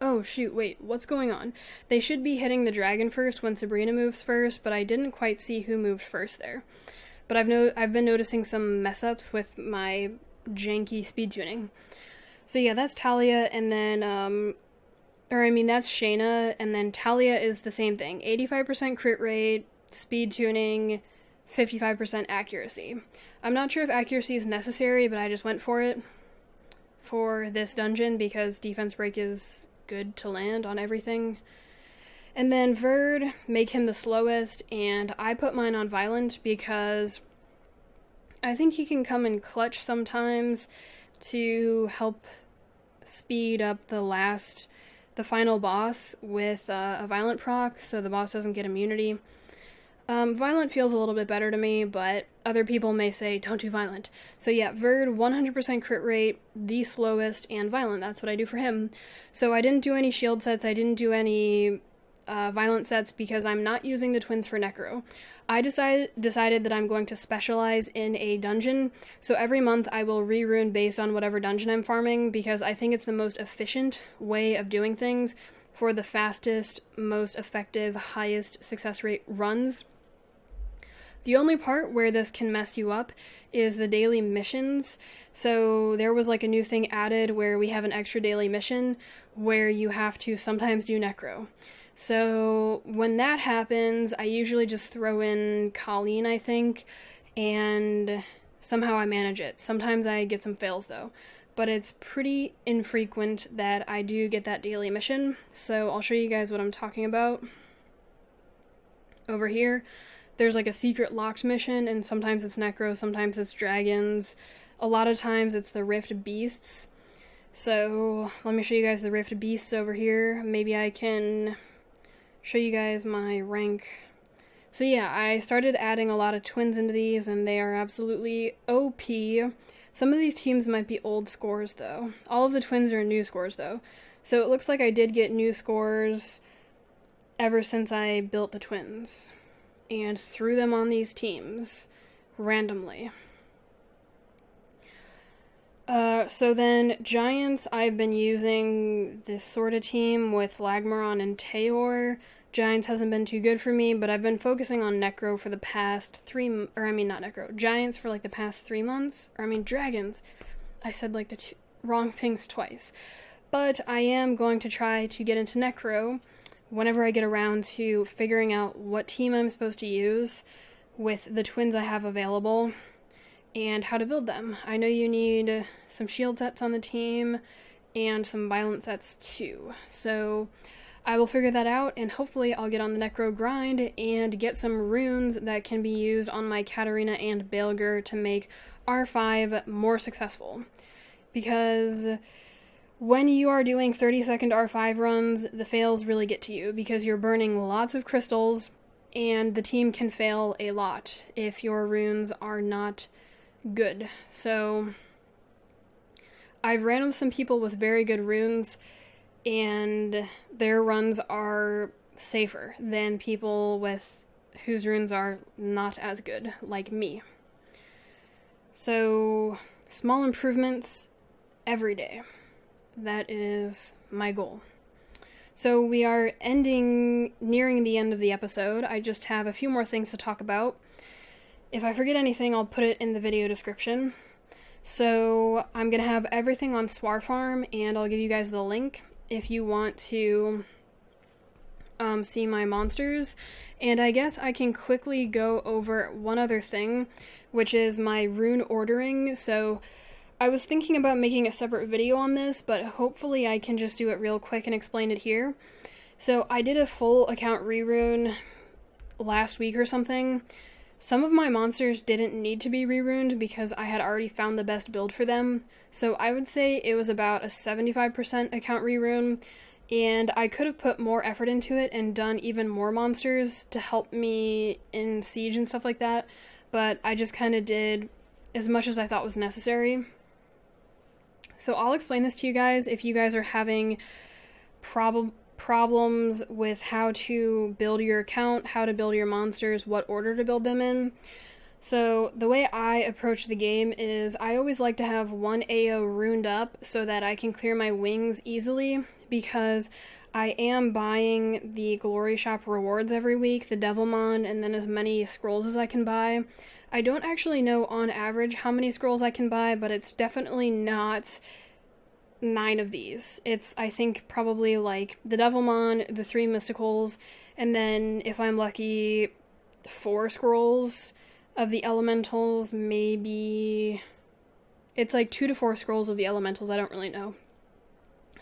Oh shoot, wait, what's going on? They should be hitting the dragon first when Sabrina moves first, but I didn't quite see who moved first there. But I've been noticing some mess-ups with my janky speed tuning. So yeah, that's Talia, and then, that's Shayna, and then Talia is the same thing. 85% crit rate, speed tuning, 55% accuracy. I'm not sure if accuracy is necessary, but I just went for it for this dungeon because defense break is good to land on everything. And then Verd, make him the slowest, and I put mine on Violent because I think he can come in clutch sometimes to help speed up the final boss with a Violent proc, so the boss doesn't get immunity. Violent feels a little bit better to me, but other people may say, don't do Violent. So yeah, Verd, 100% crit rate, the slowest, and Violent. That's what I do for him. So I didn't do any shield sets, I didn't do any Violent sets because I'm not using the twins for Necro. I decided that I'm going to specialize in a dungeon, so every month I will re-rune based on whatever dungeon I'm farming, because I think it's the most efficient way of doing things for the fastest, most effective, highest success rate runs. The only part where this can mess you up is the daily missions. So there was like a new thing added where we have an extra daily mission where you have to sometimes do Necro. So when that happens, I usually just throw in Colleen, I think, and somehow I manage it. Sometimes I get some fails though, but it's pretty infrequent that I do get that daily mission. So I'll show you guys what I'm talking about. Over here, there's like a secret locked mission, and sometimes it's Necro, sometimes it's dragons. A lot of times it's the Rift Beasts. So let me show you guys the Rift Beasts over here. Maybe I can show you guys my rank. So yeah, I started adding a lot of twins into these, and they are absolutely OP. Some of these teams might be old scores though. All of the twins are new scores though. So it looks like I did get new scores ever since I built the twins and threw them on these teams randomly. So then Giants, I've been using this sort of team with Lagmaron and Teor. Giants hasn't been too good for me, but I've been focusing on Necro for the past Giants for like the past 3 months. Dragons. I said like the wrong things twice. But I am going to try to get into Necro whenever I get around to figuring out what team I'm supposed to use with the twins I have available and how to build them. I know you need some shield sets on the team and some violent sets too. So I will figure that out, and hopefully I'll get on the Necro grind and get some runes that can be used on my Katarina and baleygr to make R5 more successful. Because when you are doing 30-second R5 runs, the fails really get to you because you're burning lots of crystals, and the team can fail a lot if your runes are not good. So I've ran with some people with very good runes, and their runs are safer than people with whose runes are not as good, like me. So small improvements every day. That is my goal. So we are nearing the end of the episode. I just have a few more things to talk about. If I forget anything, I'll put it in the video description. So I'm going to have everything on Swar Farm, and I'll give you guys the link if you want to see my monsters. And I guess I can quickly go over one other thing, which is my rune ordering. So I was thinking about making a separate video on this, but hopefully I can just do it real quick and explain it here. So I did a full account rerune last week or something, Some of my monsters didn't need to be re-runed because I had already found the best build for them, so I would say it was about a 75% account re-rune, and I could have put more effort into it and done even more monsters to help me in Siege and stuff like that, but I just kind of did as much as I thought was necessary. So I'll explain this to you guys if you guys are having problems with how to build your account, how to build your monsters, what order to build them in. So the way I approach the game is I always like to have one AO runed up so that I can clear my wings easily, because I am buying the Glory Shop rewards every week, the Devilmon, and then as many scrolls as I can buy. I don't actually know on average how many scrolls I can buy, but it's definitely not 9 of these. It's, I think, probably like the Devilmon, the 3 Mysticals, and then if I'm lucky, 4 scrolls of the Elementals, maybe. It's like 2 to 4 scrolls of the Elementals, I don't really know.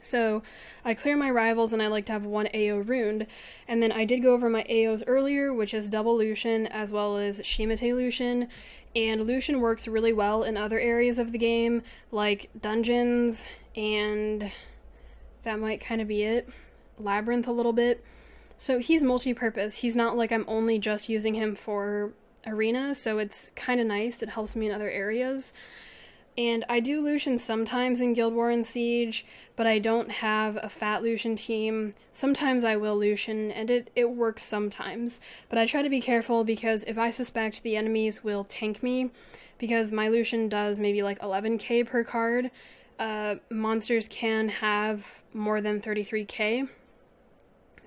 So I clear my rivals and I like to have one AO runed, and then I did go over my AOs earlier, which is double Lucian as well as Shimate Lucian, and Lucian works really well in other areas of the game, like dungeons, and that might kind of be it. Labyrinth a little bit. So he's multi-purpose. He's not like I'm only just using him for arena, so it's kind of nice. It helps me in other areas. And I do Lucian sometimes in Guild War and Siege, but I don't have a fat Lucian team. Sometimes I will Lucian, and it works sometimes. But I try to be careful, because if I suspect the enemies will tank me, because my Lucian does maybe like 11k per card, monsters can have more than 33k.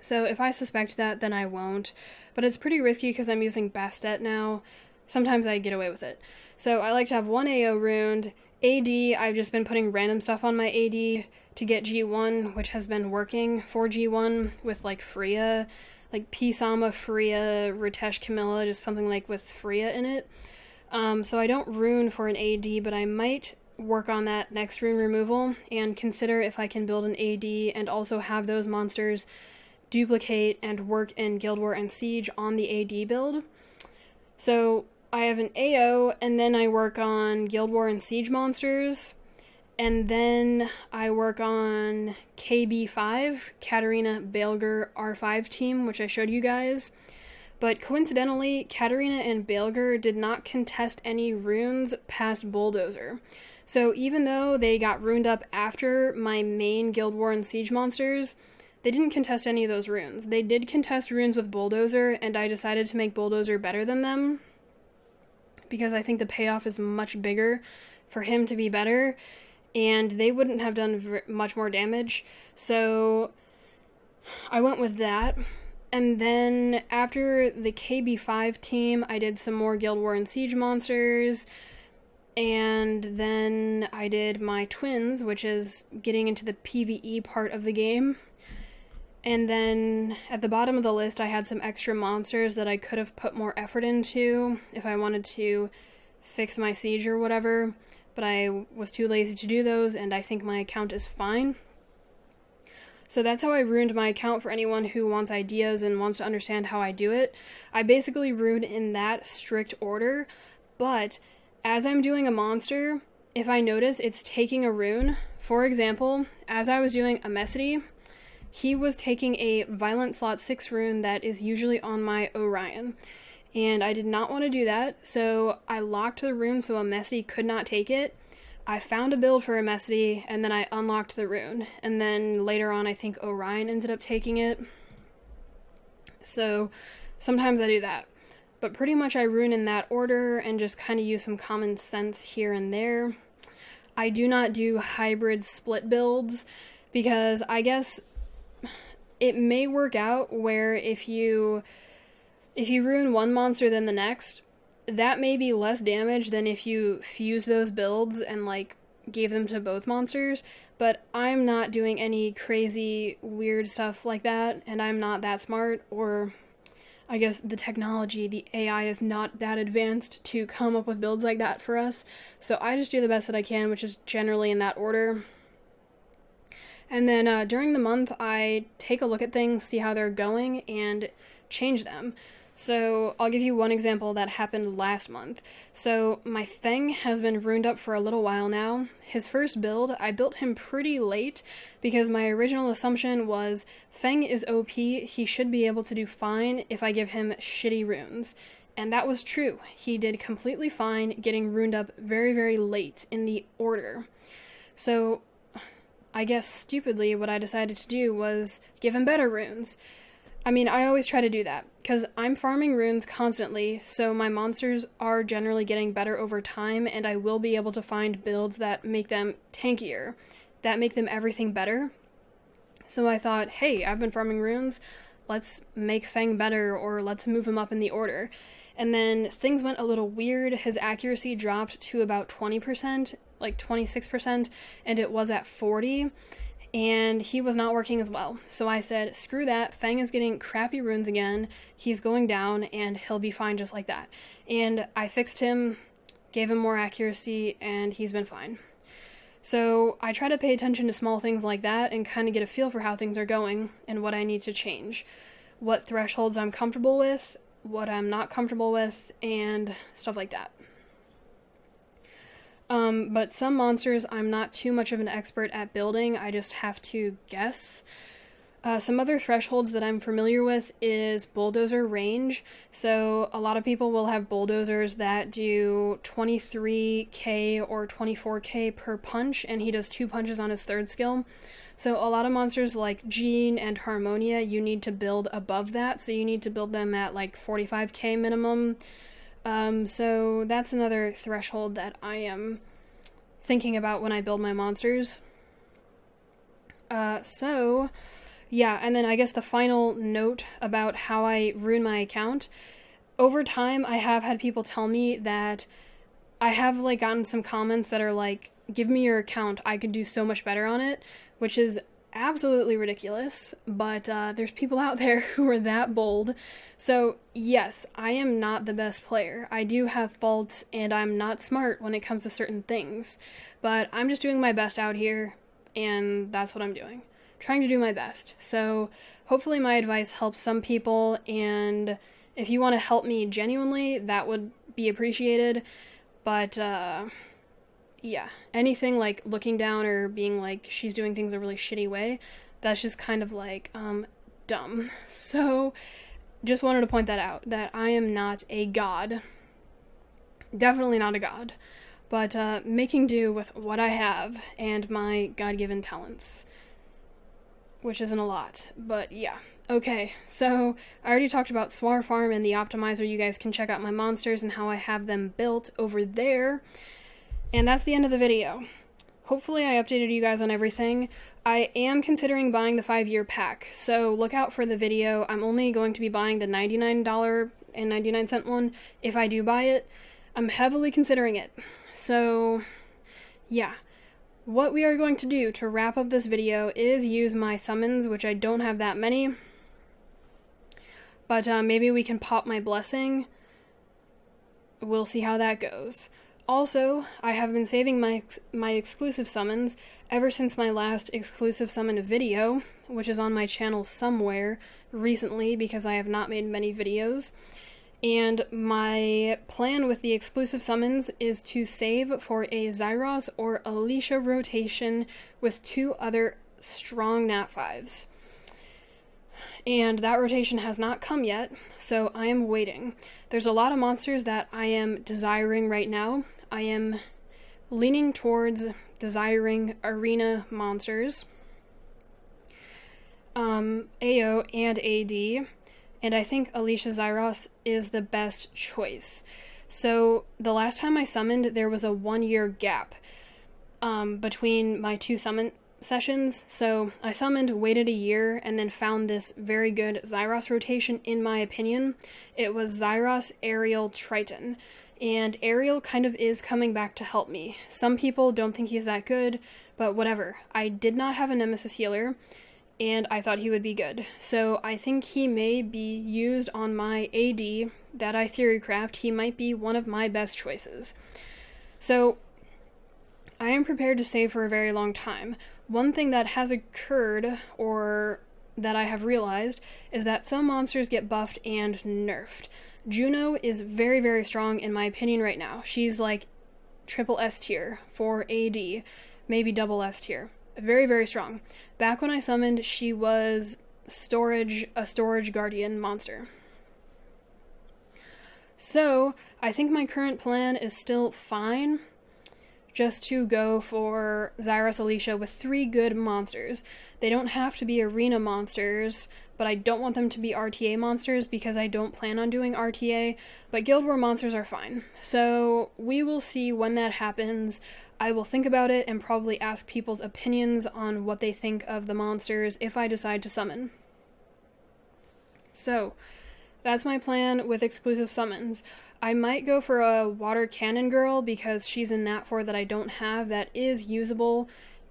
So if I suspect that, then I won't. But it's pretty risky because I'm using Bastet now. Sometimes I get away with it. So I like to have one AO runed. AD, I've just been putting random stuff on my AD to get G1, which has been working for G1 with like Freya, like P-Sama, Freya, Ritesh, Camilla, just something like with Freya in it. So I don't rune for an AD, but I might work on that next rune removal and consider if I can build an AD and also have those monsters duplicate and work in Guild War and Siege on the AD build. So I have an AO, and then I work on Guild War and Siege monsters, and then I work on KB5, Katarina, baleygr, R5 team, which I showed you guys. But coincidentally, Katarina and baleygr did not contest any runes past Bulldozer. So even though they got runed up after my main Guild War and Siege monsters, they didn't contest any of those runes. They did contest runes with Bulldozer, and I decided to make Bulldozer better than them, because I think the payoff is much bigger for him to be better, and they wouldn't have done much more damage, so I went with that. And then after the KB5 team, I did some more Guild War and Siege monsters, and then I did my twins, which is getting into the PvE part of the game. And then at the bottom of the list, I had some extra monsters that I could have put more effort into if I wanted to fix my siege or whatever, but I was too lazy to do those, and I think my account is fine. So that's how I ruined my account for anyone who wants ideas and wants to understand how I do it. I basically ruined in that strict order, but as I'm doing a monster, if I notice it's taking a rune, for example, as I was doing Amesity, he was taking a Violent Slot 6 rune that is usually on my Orion, and I did not want to do that, so I locked the rune so Amesity could not take it. I found a build for Amesity, and then I unlocked the rune, and then later on I think Orion ended up taking it. So sometimes I do that, but pretty much I rune in that order and just kind of use some common sense here and there. I do not do hybrid split builds, because I guess it may work out where if you ruin one monster then the next, that may be less damage than if you fuse those builds and like gave them to both monsters, but I'm not doing any crazy weird stuff like that, and I'm not that smart, or I guess the technology, the AI is not that advanced to come up with builds like that for us, so I just do the best that I can, which is generally in that order. And then during the month, I take a look at things, see how they're going, and change them. So I'll give you one example that happened last month. So my Feng has been runed up for a little while now. His first build, I built him pretty late because my original assumption was Feng is OP, he should be able to do fine if I give him shitty runes. And that was true. He did completely fine getting runed up very, very late in the order. So I guess stupidly what I decided to do was give him better runes. I mean, I always try to do that, because I'm farming runes constantly, so my monsters are generally getting better over time, and I will be able to find builds that make them tankier, that make them everything better. So I thought, hey, I've been farming runes, let's make Feng better, or let's move him up in the order. And then things went a little weird. His accuracy dropped to about 20%, like 26%, and it was at 40%. And he was not working as well. So I said, screw that, Feng is getting crappy runes again, he's going down, and he'll be fine just like that. And I fixed him, gave him more accuracy, and he's been fine. So I try to pay attention to small things like that and kind of get a feel for how things are going and what I need to change. What thresholds I'm comfortable with, what I'm not comfortable with, and stuff like that. But some monsters I'm not too much of an expert at building, I just have to guess. Some other thresholds that I'm familiar with is bulldozer range. So a lot of people will have bulldozers that do 23k or 24k per punch, and he does 2 punches on his third skill. So a lot of monsters like Jean and Harmonia, you need to build above that, so you need to build them at like 45k minimum. So that's another threshold that I am thinking about when I build my monsters. Yeah, and then I guess the final note about how I rune my account. Over time, I have had people tell me that I have like gotten some comments that are like, give me your account, I could do so much better on it, which is absolutely ridiculous, but there's people out there who are that bold. So yes, I am not the best player. I do have faults, and I'm not smart when it comes to certain things, but I'm just doing my best out here, and that's what I'm doing. Trying to do my best. So hopefully my advice helps some people, and if you want to help me genuinely, that would be appreciated. But yeah, anything like looking down or being like she's doing things a really shitty way, that's just kind of like dumb. So just wanted to point that out, that I am not a god. Definitely not a god. But making do with what I have and my God-given talents, which isn't a lot, but yeah. Okay, so I already talked about Swar Farm and the optimizer. You guys can check out my monsters and how I have them built over there. And that's the end of the video. Hopefully I updated you guys on everything. I am considering buying the 5-year pack, so look out for the video. I'm only going to be buying the $99.99 one if I do buy it. I'm heavily considering it. So, yeah. What we are going to do to wrap up this video is use my summons, which I don't have that many. But maybe we can pop my blessing. We'll see how that goes. Also, I have been saving my exclusive summons ever since my last exclusive summon video, which is on my channel somewhere recently because I have not made many videos. And my plan with the exclusive summons is to save for a Zyros or Alicia rotation with 2 other strong Nat 5s. And that rotation has not come yet, so I am waiting. There's a lot of monsters that I am desiring right now. I am leaning towards desiring arena monsters, AO and AD, and I think Alicia Zyros is the best choice. So the last time I summoned, there was a 1-year gap between my 2 summon sessions, so I summoned, waited a year, and then found this very good Zyros rotation, in my opinion. It was Zyros, Ariel, Triton. And Ariel kind of is coming back to help me. Some people don't think he's that good, but whatever. I did not have a Nemesis healer, and I thought he would be good. So I think he may be used on my AD that I theorycraft. He might be one of my best choices. So I am prepared to save for a very long time. One thing that has occurred, or that I have realized is that some monsters get buffed and nerfed. Juno is very, very strong in my opinion right now. She's like triple S tier for AD, maybe double S tier. Very, very strong. Back when I summoned, she was a storage guardian monster. So, I think my current plan is still fine, just to go for Zyros Alicia with 3 good monsters. They don't have to be arena monsters, but I don't want them to be RTA monsters because I don't plan on doing RTA, but Guild War monsters are fine. So we will see when that happens. I will think about it and probably ask people's opinions on what they think of the monsters if I decide to summon. So, that's my plan with exclusive summons. I might go for a Water Cannon Girl because she's a Nat 4 that I don't have that is usable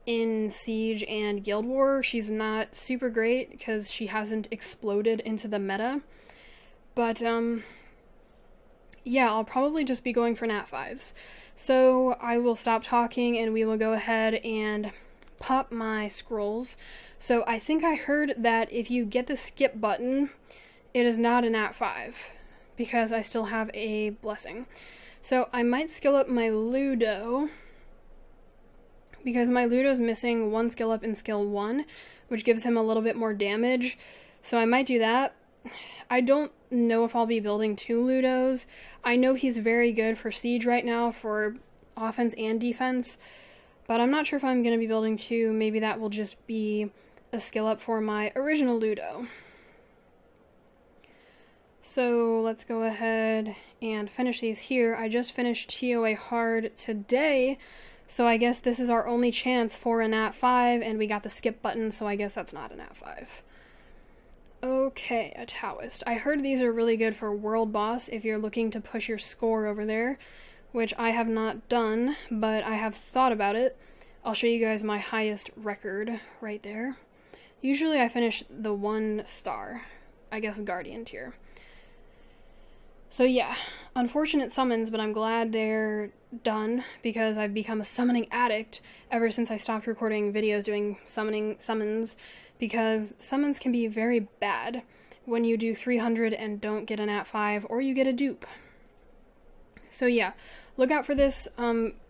in Siege and Guild War. She's not super great because she hasn't exploded into the meta. But, yeah, I'll probably just be going for Nat 5s. So I will stop talking and we will go ahead and pop my scrolls. So I think I heard that if you get the skip button, it is not a Nat 5, because I still have a blessing. So I might skill up my Ludo, because my Ludo's missing 1 skill up in skill 1, which gives him a little bit more damage. So I might do that. I don't know if I'll be building 2 Ludos. I know he's very good for Siege right now, for offense and defense, but I'm not sure if I'm going to be building 2. Maybe that will just be a skill up for my original Ludo. So let's go ahead and finish these here. I just finished TOA hard today, so I guess this is our only chance for a Nat 5, and we got the skip button, so I guess that's not a Nat 5. Okay, a Taoist. I heard these are really good for World Boss if you're looking to push your score over there, which I have not done, but I have thought about it. I'll show you guys my highest record right there. Usually I finish the 1 star, I guess Guardian tier. So yeah, unfortunate summons, but I'm glad they're done because I've become a summoning addict ever since I stopped recording videos doing summons, because summons can be very bad when you do 300 and don't get a Nat 5 or you get a dupe. So yeah, look out for this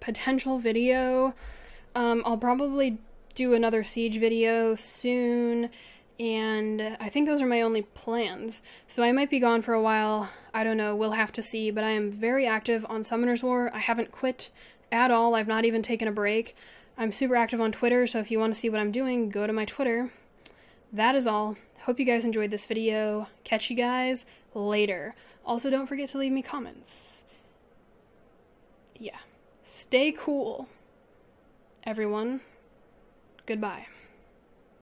potential video. I'll probably do another Siege video soon, and I think those are my only plans. So I might be gone for a while, I don't know, we'll have to see, but I am very active on Summoners War. I haven't quit at all, I've not even taken a break. I'm super active on Twitter, so if you want to see what I'm doing, go to my Twitter. That is all. Hope you guys enjoyed this video. Catch you guys later. Also, don't forget to leave me comments. Yeah. Stay cool, everyone. Goodbye.